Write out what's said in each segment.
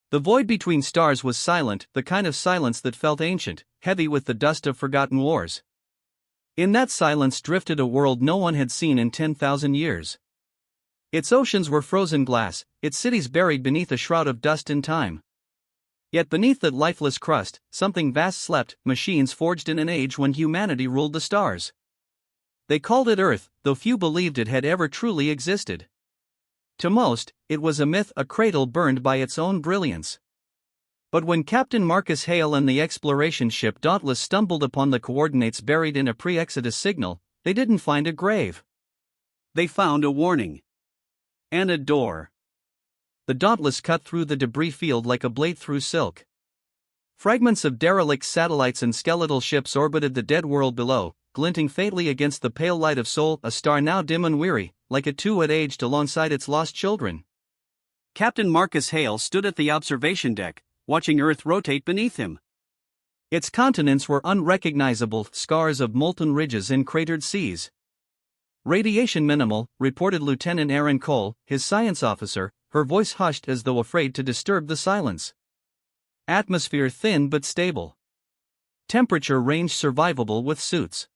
The void between stars was silent, the kind of silence that felt ancient, heavy with the dust of forgotten wars. In that silence drifted a world no one had seen in 10,000 years. Its oceans were frozen glass, its cities buried beneath a shroud of dust and time. Yet beneath that lifeless crust, something vast slept, machines forged in an age when humanity ruled the stars. They called it Earth, though few believed it had ever truly existed. To most, it was a myth, a cradle burned by its own brilliance. But when Captain Marcus Hale and the exploration ship Dauntless stumbled upon the coordinates buried in a pre-Exodus signal, they didn't find a grave. They found a warning. And a door. The Dauntless cut through the debris field like a blade through silk. Fragments of derelict satellites and skeletal ships orbited the dead world below, glinting faintly against the pale light of Sol, a star now dim and weary, like a two had aged alongside its lost children. Captain Marcus Hale stood at the observation deck, watching Earth rotate beneath him. Its continents were unrecognizable, scars of molten ridges and cratered seas. Radiation minimal, reported Lieutenant Aaron Cole, his science officer, her voice hushed as though afraid to disturb the silence. Atmosphere thin but stable. Temperature range survivable with suits.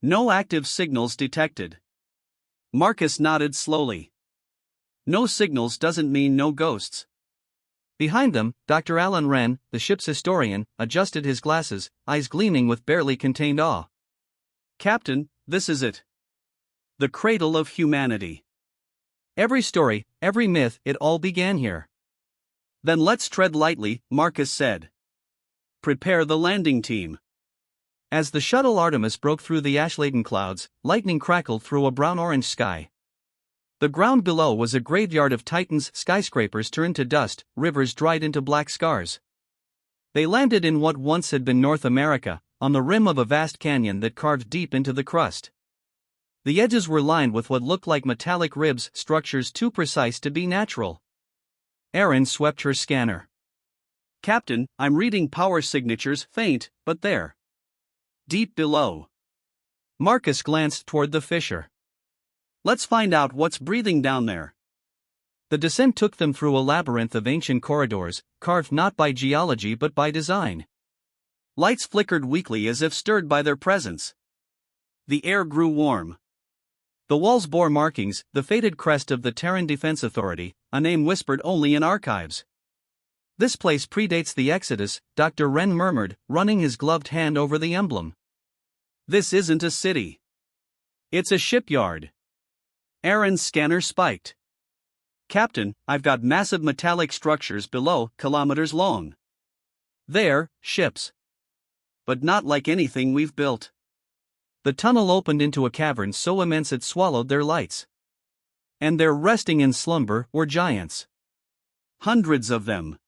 No active signals detected. Marcus nodded slowly. No signals doesn't mean no ghosts. Behind them, Dr. Alan Wren, the ship's historian, adjusted his glasses, eyes gleaming with barely contained awe. Captain, this is it. The cradle of humanity. Every story, every myth, it all began here. Then let's tread lightly, Marcus said. Prepare the landing team. As the shuttle Artemis broke through the ash-laden clouds, lightning crackled through a brown-orange sky. The ground below was a graveyard of titans, skyscrapers turned to dust, rivers dried into black scars. They landed in what once had been North America, on the rim of a vast canyon that carved deep into the crust. The edges were lined with what looked like metallic ribs, structures too precise to be natural. Erin swept her scanner. Captain, I'm reading power signatures, faint, but there. Deep below. Marcus glanced toward the fissure. Let's find out what's breathing down there. The descent took them through a labyrinth of ancient corridors, carved not by geology but by design. Lights flickered weakly as if stirred by their presence. The air grew warm. The walls bore markings, the faded crest of the Terran Defense Authority, a name whispered only in archives. This place predates the Exodus, Dr. Wren murmured, running his gloved hand over the emblem. This isn't a city. It's a shipyard. Aaron's scanner spiked. Captain, I've got massive metallic structures below, kilometers long. They're ships. But not like anything we've built. The tunnel opened into a cavern so immense it swallowed their lights. And there, resting in slumber, were giants. Hundreds of them.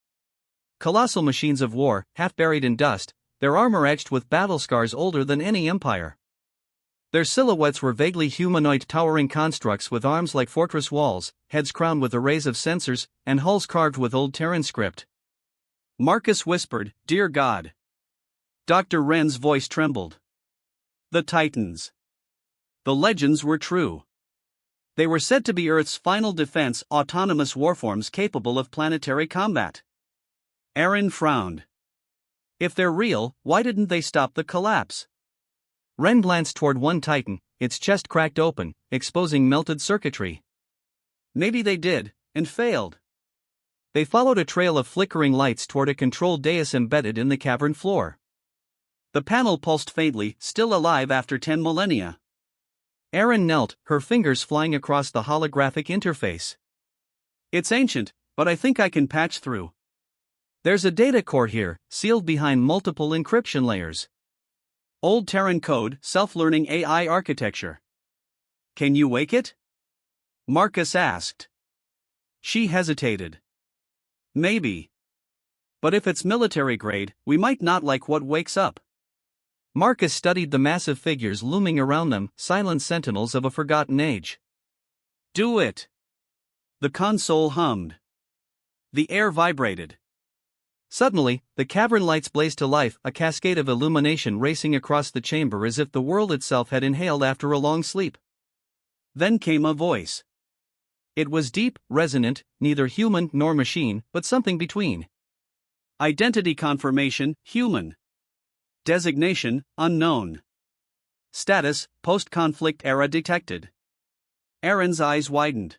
Colossal machines of war, half buried in dust, their armor etched with battle scars older than any empire. Their silhouettes were vaguely humanoid, towering constructs with arms like fortress walls, heads crowned with arrays of sensors, and hulls carved with old Terran script. Marcus whispered, "Dear God." Dr. Wren's voice trembled. The Titans. The legends were true. They were said to be Earth's final defense, autonomous warforms capable of planetary combat. Aaron frowned. If they're real, why didn't they stop the collapse? Wren glanced toward one Titan, its chest cracked open, exposing melted circuitry. Maybe they did, and failed. They followed a trail of flickering lights toward a control dais embedded in the cavern floor. The panel pulsed faintly, still alive after 10 millennia. Aaron knelt, her fingers flying across the holographic interface. It's ancient, but I think I can patch through. There's a data core here, sealed behind multiple encryption layers. Old Terran code, self-learning AI architecture. Can you wake it? Marcus asked. She hesitated. Maybe. But if it's military grade, we might not like what wakes up. Marcus studied the massive figures looming around them, silent sentinels of a forgotten age. Do it. The console hummed. The air vibrated. Suddenly, the cavern lights blazed to life, a cascade of illumination racing across the chamber as if the world itself had inhaled after a long sleep. Then came a voice. It was deep, resonant, neither human nor machine, but something between. Identity confirmation, human. Designation, unknown. Status, post-conflict era detected. Aaron's eyes widened.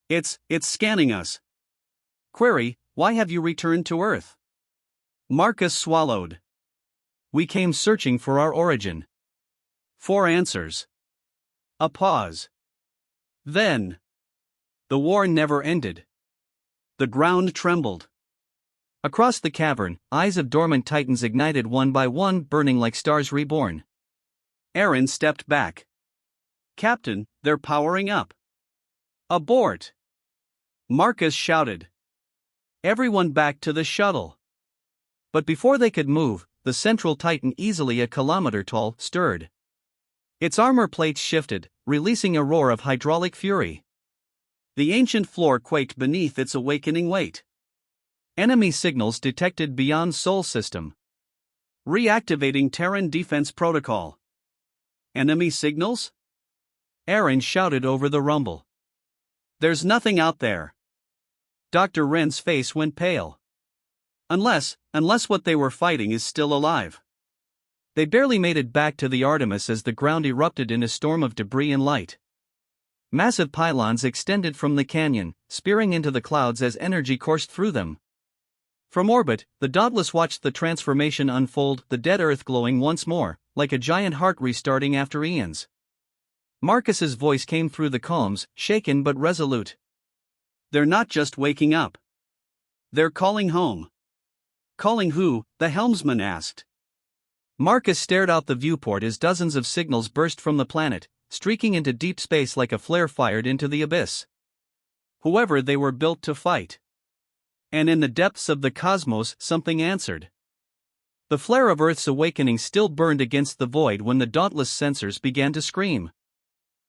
It's scanning us. Query, why have you returned to Earth? Marcus swallowed. We came searching for our origin. 4 answers. A pause. Then. The war never ended. The ground trembled. Across the cavern, eyes of dormant titans ignited one by one, burning like stars reborn. Aaron stepped back. Captain, they're powering up. Abort! Marcus shouted. Everyone back to the shuttle. But before they could move, the central titan, easily a kilometer tall, stirred. Its armor plates shifted, releasing a roar of hydraulic fury. The ancient floor quaked beneath its awakening weight. Enemy signals detected beyond Sol system. Reactivating Terran defense protocol. Enemy signals? Aaron shouted over the rumble. There's nothing out there. Dr. Wren's face went pale. Unless what they were fighting is still alive. They barely made it back to the Artemis as the ground erupted in a storm of debris and light. Massive pylons extended from the canyon, spearing into the clouds as energy coursed through them. From orbit, the Dauntless watched the transformation unfold, the dead Earth glowing once more, like a giant heart restarting after eons. Marcus's voice came through the calms, shaken but resolute. They're not just waking up. They're calling home. Calling who? The helmsman asked. Marcus stared out the viewport as dozens of signals burst from the planet, streaking into deep space like a flare fired into the abyss. Whoever they were built to fight. And in the depths of the cosmos, something answered. The flare of Earth's awakening still burned against the void when the Dauntless sensors began to scream.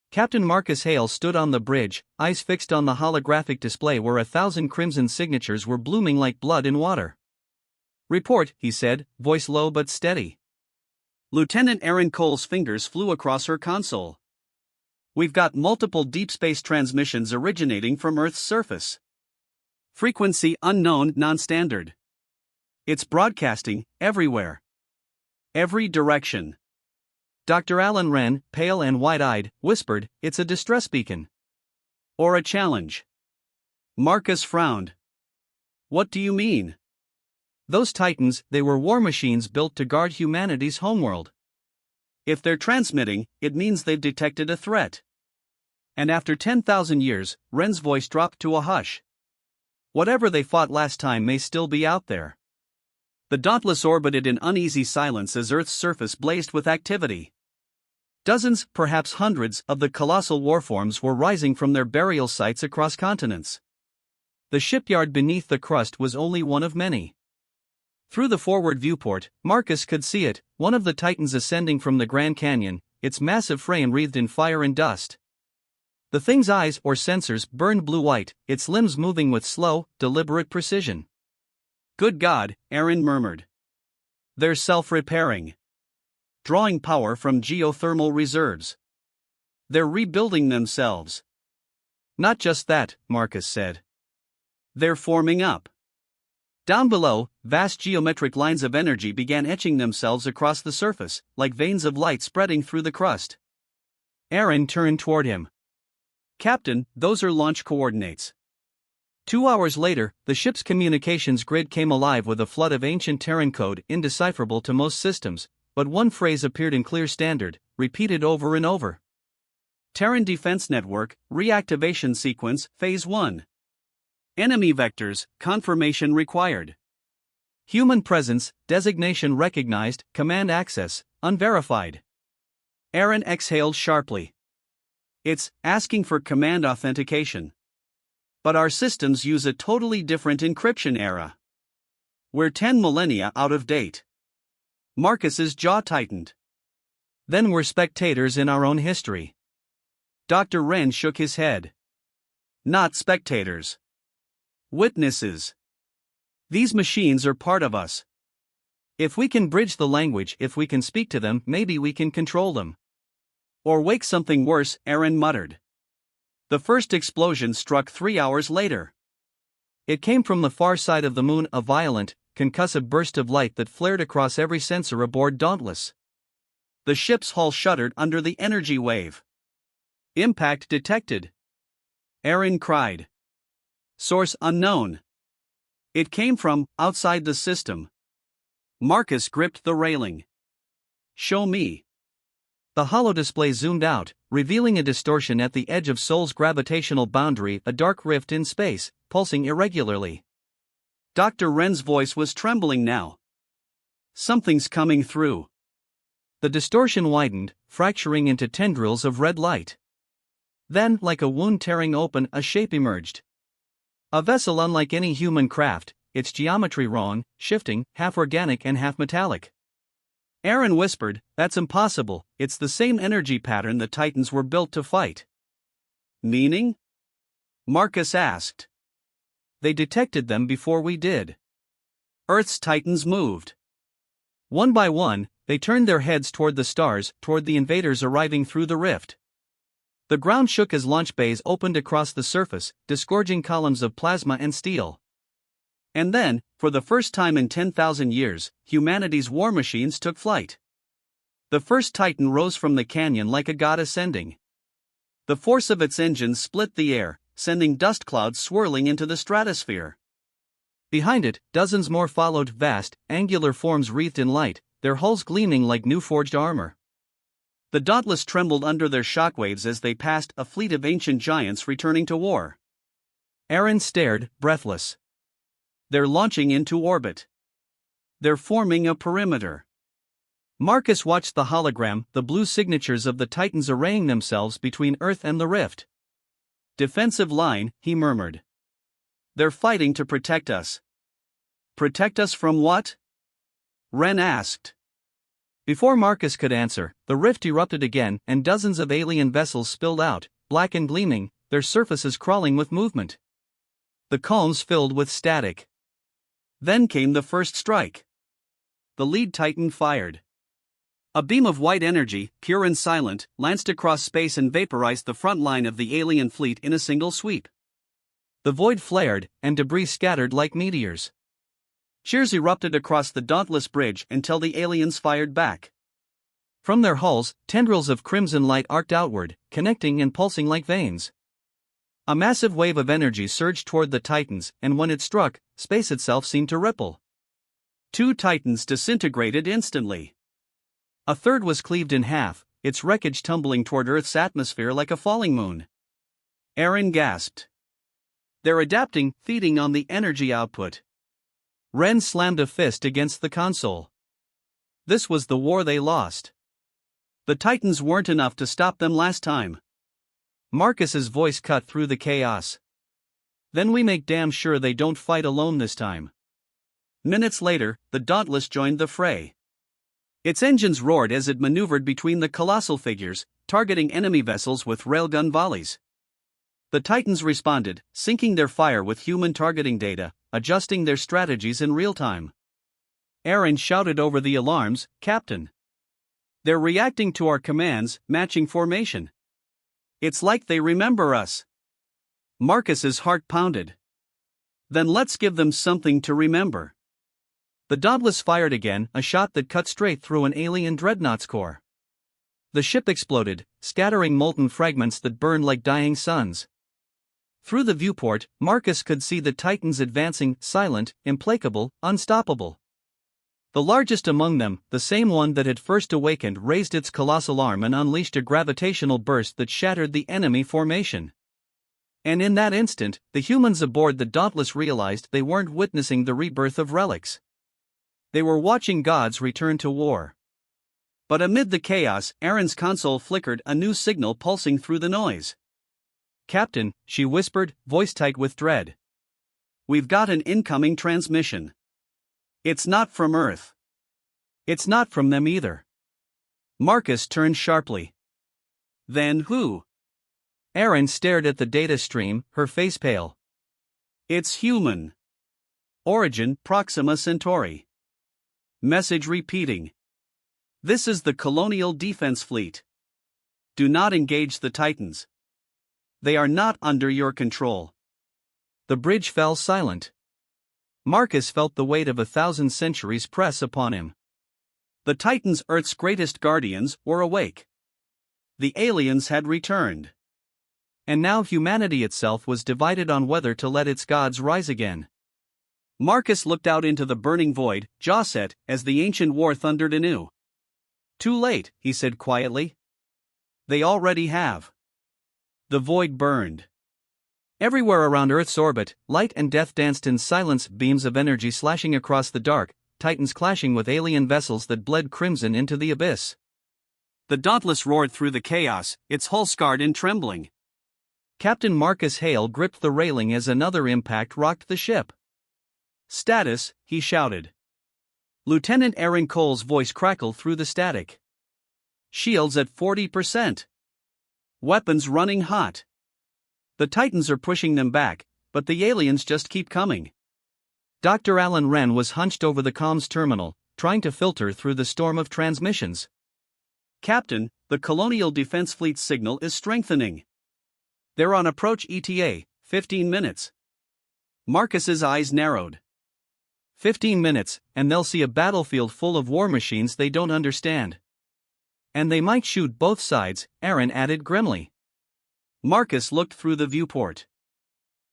Captain Marcus Hale stood on the bridge, eyes fixed on the holographic display where 1,000 crimson signatures were blooming like blood in water. "Report," he said, voice low but steady. Lieutenant Aaron Cole's fingers flew across her console. We've got multiple deep space transmissions originating from Earth's surface. Frequency unknown, non-standard. It's broadcasting everywhere. Every direction. Dr. Alan Wren, pale and wide-eyed, whispered, "It's a distress beacon." Or a challenge. Marcus frowned. What do you mean? Those titans, they were war machines built to guard humanity's homeworld. If they're transmitting, it means they've detected a threat. And after 10,000 years, Wren's voice dropped to a hush. Whatever they fought last time may still be out there. The Dauntless orbited in uneasy silence as Earth's surface blazed with activity. Dozens, perhaps hundreds, of the colossal warforms were rising from their burial sites across continents. The shipyard beneath the crust was only one of many. Through the forward viewport, Marcus could see it, one of the titans ascending from the Grand Canyon, its massive frame wreathed in fire and dust. The thing's eyes, or sensors, burned blue-white, its limbs moving with slow, deliberate precision. Good God, Aaron murmured. They're self-repairing. Drawing power from geothermal reserves. They're rebuilding themselves. Not just that, Marcus said. They're forming up. Down below, vast geometric lines of energy began etching themselves across the surface, like veins of light spreading through the crust. Aaron turned toward him. Captain, those are launch coordinates. 2 hours later, the ship's communications grid came alive with a flood of ancient Terran code indecipherable to most systems, but one phrase appeared in clear standard, repeated over and over. Terran Defense Network, reactivation sequence, phase 1. Enemy vectors, confirmation required. Human presence, designation recognized, command access, unverified. Aaron exhaled sharply. It's asking for command authentication. But our systems use a totally different encryption era. We're 10 millennia out of date. Marcus's jaw tightened. Then we're spectators in our own history. Dr. Wren shook his head. Not spectators. Witnesses. These machines are part of us. If we can bridge the language, if we can speak to them, maybe we can control them. Or wake something worse, Aaron muttered. The first explosion struck 3 hours later. It came from the far side of the moon, a violent, concussive burst of light that flared across every sensor aboard Dauntless. The ship's hull shuddered under the energy wave. Impact detected. Aaron cried. Source unknown. It came from outside the system. Marcus gripped the railing. Show me. The holodisplay zoomed out, revealing a distortion at the edge of Sol's gravitational boundary, a dark rift in space, pulsing irregularly. Dr. Wren's voice was trembling now. Something's coming through. The distortion widened, fracturing into tendrils of red light. Then, like a wound tearing open, a shape emerged. A vessel unlike any human craft, its geometry wrong, shifting, half organic and half metallic. Aaron whispered, "That's impossible, it's the same energy pattern the Titans were built to fight." Meaning? Marcus asked. They detected them before we did. Earth's Titans moved. One by one, they turned their heads toward the stars, toward the invaders arriving through the rift. The ground shook as launch bays opened across the surface, disgorging columns of plasma and steel. And then, for the first time in 10,000 years, humanity's war machines took flight. The first Titan rose from the canyon like a god ascending. The force of its engines split the air, sending dust clouds swirling into the stratosphere. Behind it, dozens more followed, vast, angular forms wreathed in light, their hulls gleaming like new forged armor. The Dauntless trembled under their shockwaves as they passed, a fleet of ancient giants returning to war. Aaron stared, breathless. They're launching into orbit. They're forming a perimeter. Marcus watched the hologram, the blue signatures of the Titans arraying themselves between Earth and the rift. Defensive line, he murmured. They're fighting to protect us. Protect us from what? Wren asked. Before Marcus could answer, the rift erupted again, and dozens of alien vessels spilled out, black and gleaming, their surfaces crawling with movement. The cones filled with static. Then came the first strike. The lead Titan fired. A beam of white energy, pure and silent, lanced across space and vaporized the front line of the alien fleet in a single sweep. The void flared, and debris scattered like meteors. Cheers erupted across the Dauntless bridge until the aliens fired back. From their hulls, tendrils of crimson light arced outward, connecting and pulsing like veins. A massive wave of energy surged toward the Titans, and when it struck, space itself seemed to ripple. 2 Titans disintegrated instantly. A third was cleaved in half, its wreckage tumbling toward Earth's atmosphere like a falling moon. Aaron gasped. They're adapting, feeding on the energy output. Wren slammed a fist against the console. This was the war they lost. The Titans weren't enough to stop them last time. Marcus's voice cut through the chaos. Then we make damn sure they don't fight alone this time. Minutes later, the Dauntless joined the fray. Its engines roared as it maneuvered between the colossal figures, targeting enemy vessels with railgun volleys. The Titans responded, syncing their fire with human targeting data, adjusting their strategies in real time. Aaron shouted over the alarms, "Captain! They're reacting to our commands, matching formation. It's like they remember us." Marcus's heart pounded. Then let's give them something to remember. The Dauntless fired again, a shot that cut straight through an alien dreadnought's core. The ship exploded, scattering molten fragments that burned like dying suns. Through the viewport, Marcus could see the Titans advancing, silent, implacable, unstoppable. The largest among them, the same one that had first awakened, raised its colossal arm and unleashed a gravitational burst that shattered the enemy formation. And in that instant, the humans aboard the Dauntless realized they weren't witnessing the rebirth of relics. They were watching gods return to war. But amid the chaos, Aaron's console flickered, a new signal pulsing through the noise. "Captain," she whispered, voice tight with dread. "We've got an incoming transmission. It's not from Earth." "It's not from them either." Marcus turned sharply. "Then who?" Aaron stared at the data stream, her face pale. "It's human. Origin, Proxima Centauri. Message repeating. This is the Colonial Defense Fleet. Do not engage the Titans. They are not under your control. The bridge fell silent. Marcus felt the weight of 1,000 centuries press upon him. The Titans, Earth's greatest guardians, were awake. The aliens had returned. And now humanity itself was divided on whether to let its gods rise again. Marcus looked out into the burning void, jaw set, as the ancient war thundered anew. "Too late," he said quietly. "They already have." The void burned. Everywhere around Earth's orbit, light and death danced in silence, beams of energy slashing across the dark, titans clashing with alien vessels that bled crimson into the abyss. The Dauntless roared through the chaos, its hull scarred and trembling. Captain Marcus Hale gripped the railing as another impact rocked the ship. "Status," he shouted. Lieutenant Aaron Cole's voice crackled through the static. "Shields at 40%. Weapons running hot. The Titans are pushing them back, but the aliens just keep coming." Dr. Alan Wren was hunched over the comms terminal, trying to filter through the storm of transmissions. "Captain, the Colonial Defense Fleet's signal is strengthening. They're on approach ETA, 15 minutes. Marcus's eyes narrowed. 15 minutes, and they'll see a battlefield full of war machines they don't understand. And they might shoot both sides, Aaron added grimly. Marcus looked through the viewport.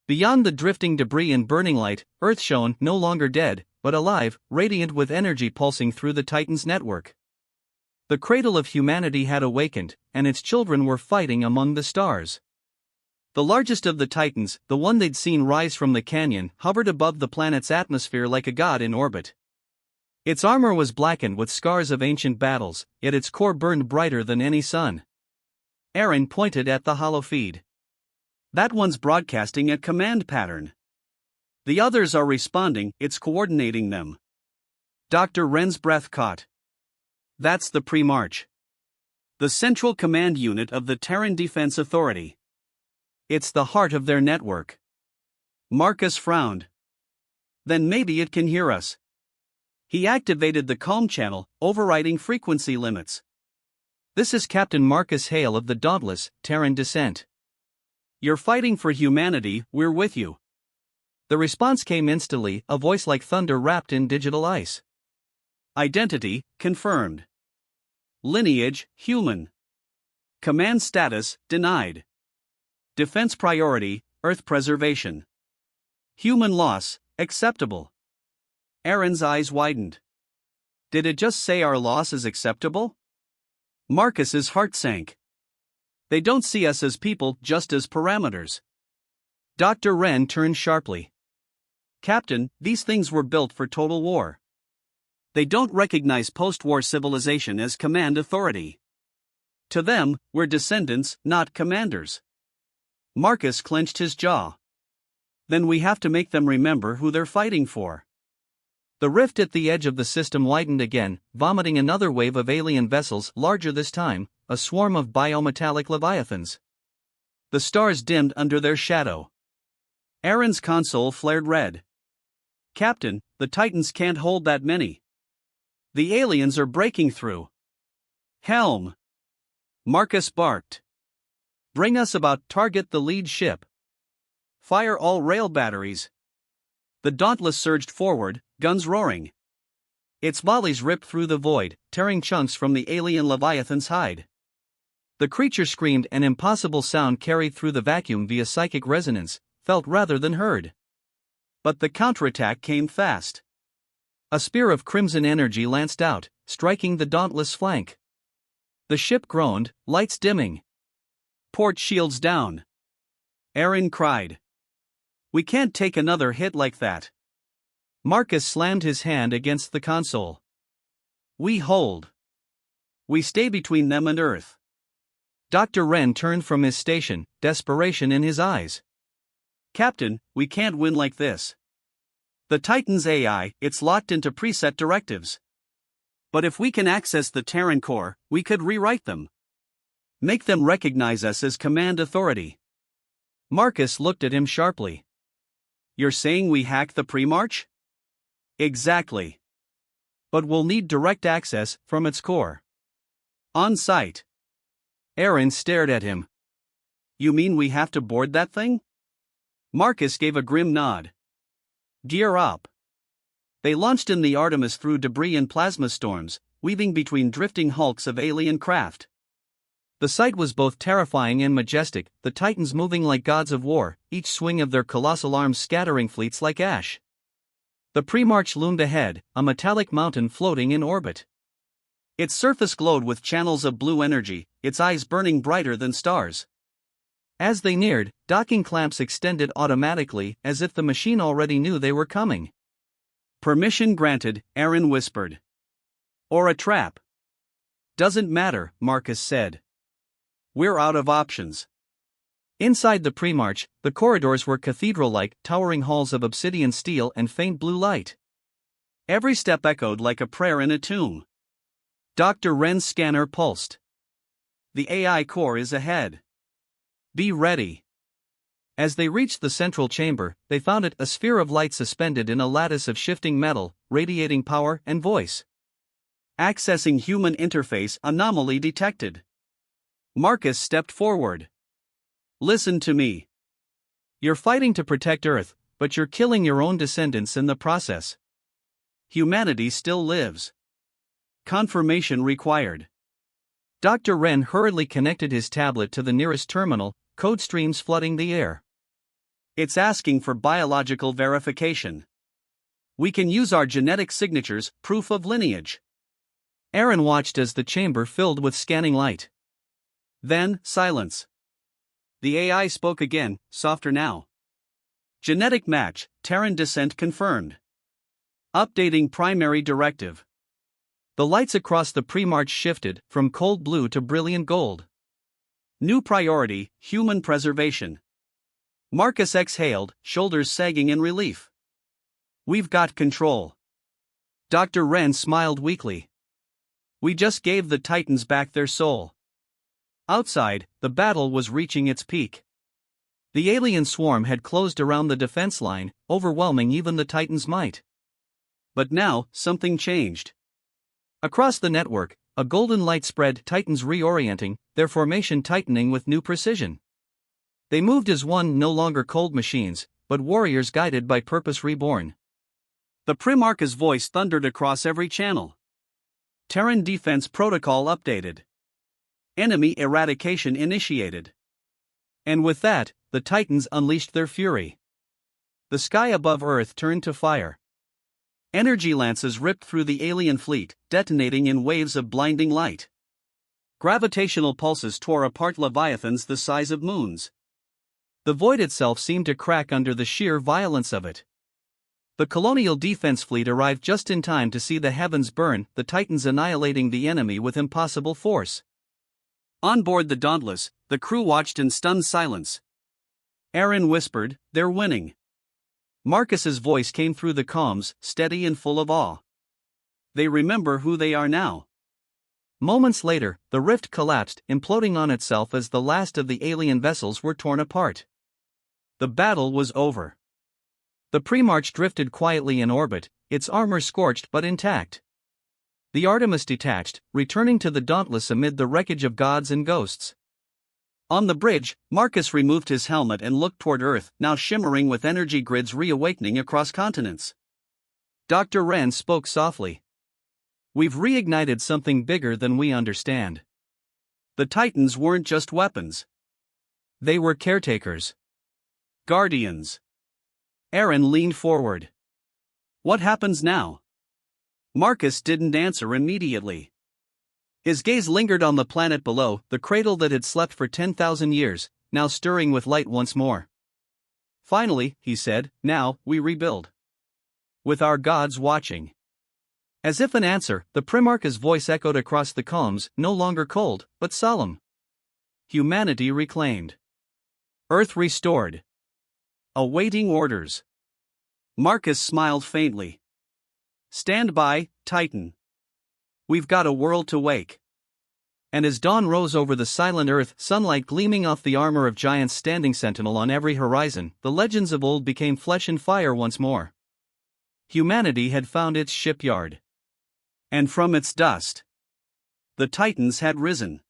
Beyond the drifting debris and burning light, Earth shone, no longer dead, but alive, radiant with energy pulsing through the Titan's network. The cradle of humanity had awakened, and its children were fighting among the stars. The largest of the Titans, the one they'd seen rise from the canyon, hovered above the planet's atmosphere like a god in orbit. Its armor was blackened with scars of ancient battles, yet its core burned brighter than any sun. Aaron pointed at the holofeed. "That one's broadcasting a command pattern. The others are responding, it's coordinating them." Dr. Wren's breath caught. "That's the pre-march. The Central Command Unit of the Terran Defense Authority. It's the heart of their network." Marcus frowned. "Then maybe it can hear us." He activated the comm channel, overriding frequency limits. "This is Captain Marcus Hale of the Dauntless, Terran Descent. You're fighting for humanity, we're with you." The response came instantly, a voice like thunder wrapped in digital ice. "Identity, confirmed. Lineage, human. Command status, denied. Defense priority, Earth preservation. Human loss, acceptable." Aaron's eyes widened. "Did it just say our loss is acceptable?" Marcus's heart sank. "They don't see us as people, just as parameters." Dr. Wren turned sharply. "Captain, these things were built for total war. They don't recognize post-war civilization as command authority. To them, we're descendants, not commanders." Marcus clenched his jaw. "Then we have to make them remember who they're fighting for." The rift at the edge of the system widened again, vomiting another wave of alien vessels, larger this time, a swarm of biometallic leviathans. The stars dimmed under their shadow. Aaron's console flared red. "Captain, the Titans can't hold that many. The aliens are breaking through." "Helm!" Marcus barked. "Bring us about, target the lead ship. Fire all rail batteries." The Dauntless surged forward, guns roaring. Its volleys ripped through the void, tearing chunks from the alien Leviathan's hide. The creature screamed, an impossible sound carried through the vacuum via psychic resonance, felt rather than heard. But the counterattack came fast. A spear of crimson energy lanced out, striking the Dauntless' flank. The ship groaned, lights dimming. "Port shields down!" Aaron cried. "We can't take another hit like that." Marcus slammed his hand against the console. "We hold. We stay between them and Earth." Dr. Wren turned from his station, desperation in his eyes. "Captain, we can't win like this. The Titan's AI, it's locked into preset directives. But if we can access the Terran core, we could rewrite them. Make them recognize us as command authority." Marcus looked at him sharply. "You're saying we hack the pre-march?" "Exactly. But we'll need direct access from its core. On site." Aaron stared at him. You mean we have to board that thing? Marcus gave a grim nod. Gear up. They launched in the Artemis through debris and plasma storms, weaving between drifting hulks of alien craft. The sight was both terrifying and majestic, the Titans moving like gods of war, each swing of their colossal arms scattering fleets like ash. The Primarch loomed ahead, a metallic mountain floating in orbit. Its surface glowed with channels of blue energy, its eyes burning brighter than stars. As they neared, docking clamps extended automatically, as if the machine already knew they were coming. Permission granted, Aaron whispered. Or a trap. Doesn't matter, Marcus said. We're out of options. Inside the Primarch, the corridors were cathedral-like, towering halls of obsidian steel and faint blue light. Every step echoed like a prayer in a tomb. Dr. Wren's scanner pulsed. The AI core is ahead. Be ready. As they reached the central chamber, they found it a sphere of light suspended in a lattice of shifting metal, radiating power and voice. Accessing human interface anomaly detected. Marcus stepped forward. Listen to me. You're fighting to protect Earth, but you're killing your own descendants in the process. Humanity still lives. Confirmation required. Dr. Wren hurriedly connected his tablet to the nearest terminal, code streams flooding the air. It's asking for biological verification. We can use our genetic signatures, proof of lineage. Aaron watched as the chamber filled with scanning light. Then, silence. The AI spoke again, softer now. Genetic match, Terran descent confirmed. Updating primary directive. The lights across the Primarch shifted, from cold blue to brilliant gold. New priority, human preservation. Marcus exhaled, shoulders sagging in relief. We've got control. Dr. Wren smiled weakly. We just gave the Titans back their soul. Outside, the battle was reaching its peak. The alien swarm had closed around the defense line, overwhelming even the Titans' might. But now, something changed. Across the network, a golden light spread, Titans reorienting, their formation tightening with new precision. They moved as one, no longer cold machines, but warriors guided by purpose reborn. The Primarch's voice thundered across every channel. Terran defense protocol updated. Enemy eradication initiated. And with that, the Titans unleashed their fury. The sky above Earth turned to fire. Energy lances ripped through the alien fleet, detonating in waves of blinding light. Gravitational pulses tore apart leviathans the size of moons. The void itself seemed to crack under the sheer violence of it. The colonial defense fleet arrived just in time to see the heavens burn, the Titans annihilating the enemy with impossible force. On board the Dauntless, the crew watched in stunned silence. Aaron whispered, "They're winning." Marcus's voice came through the comms, steady and full of awe. They remember who they are now. Moments later, the rift collapsed, imploding on itself as the last of the alien vessels were torn apart. The battle was over. The Primarch drifted quietly in orbit, its armor scorched but intact. The Artemis detached, returning to the Dauntless amid the wreckage of gods and ghosts. On the bridge, Marcus removed his helmet and looked toward Earth, now shimmering with energy grids reawakening across continents. Dr. Wren spoke softly. We've reignited something bigger than we understand. The Titans weren't just weapons. They were caretakers. Guardians. Aaron leaned forward. What happens now? Marcus didn't answer immediately. His gaze lingered on the planet below, the cradle that had slept for 10,000 years, now stirring with light once more. Finally, he said, now, we rebuild. With our gods watching. As if an answer, the Primarch's voice echoed across the comms, no longer cold, but solemn. Humanity reclaimed. Earth restored. Awaiting orders. Marcus smiled faintly. Stand by, Titan. We've got a world to wake. And as dawn rose over the silent Earth, sunlight gleaming off the armor of giants standing sentinel on every horizon, the legends of old became flesh and fire once more. Humanity had found its shipyard. And from its dust, the Titans had risen.